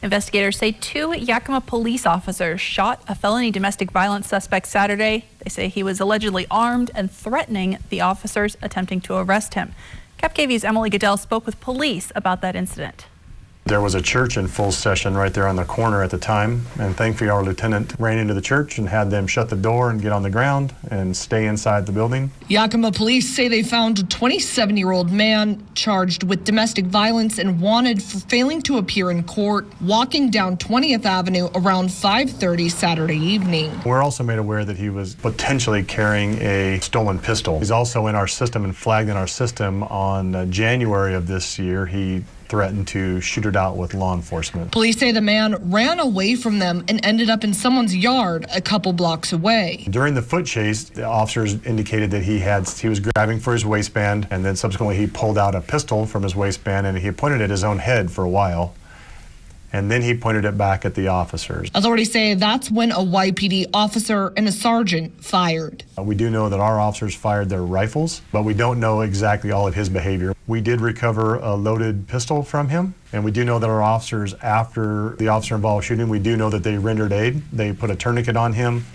Investigators say 2 Yakima police officers shot a felony domestic violence suspect Saturday. They say he was allegedly armed and threatening the officers attempting to arrest him. KVU's Emily Goodell spoke with police about that incident. There was a church in full session right there on the corner at the time, and thankfully our lieutenant ran into the church and had them shut the door and get on the ground and stay inside the building. Yakima police say they found a 27-year-old man charged with domestic violence and wanted for failing to appear in court, walking down 20th Avenue around 5:30 Saturday evening. We're also made aware that he was potentially carrying a stolen pistol. He's also in our system and flagged in our system on January of this year. He threatened to shoot it out with law enforcement. Police say the man ran away from them and ended up in someone's yard a couple blocks away. During the foot chase, the officers indicated that he was grabbing for his waistband, and then subsequently he pulled out a pistol from his waistband and he pointed at his own head for a while. And then he pointed it back at the officers. Authorities say that's when a YPD officer and a sergeant fired. We do know that our officers fired their rifles, but we don't know exactly all of his behavior. We did recover a loaded pistol from him, and we do know that our officers, after the officer-involved shooting, we do know that they rendered aid. They put a tourniquet on him,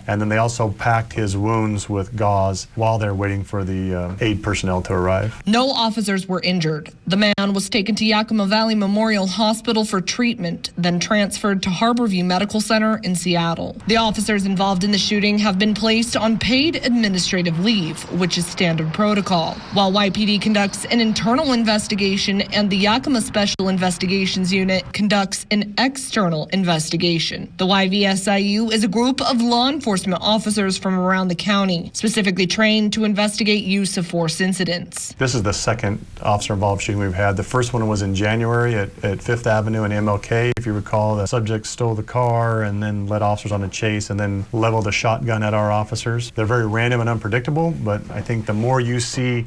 and then they also packed his wounds with gauze while they're waiting for the aid personnel to arrive. No officers were injured. The man was taken to Yakima Valley Memorial Hospital for treatment, then transferred to Harborview Medical Center in Seattle. The officers involved in the shooting have been placed on paid administrative leave, which is standard protocol, while YPD conducts an internal investigation and the Yakima Special Investigations Unit conducts an external investigation. The YVSIU is a group of law enforcement officers from around the county, specifically trained to investigate use of force incidents. This is the second officer-involved shooting we've had. The first one was in January at 5th Avenue and MLK. If you recall, the subject stole the car and then led officers on a chase and then leveled a shotgun at our officers. They're very random and unpredictable, but I think the more you see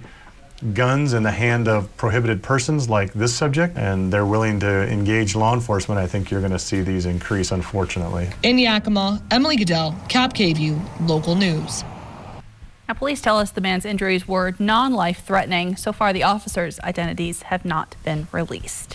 guns in the hand of prohibited persons like this subject, and they're willing to engage law enforcement, I think you're going to see these increase, unfortunately. In Yakima, Emily Goodell, KVU, local news. Now, police tell us the man's injuries were non-life threatening. So far, the officers' identities have not been released.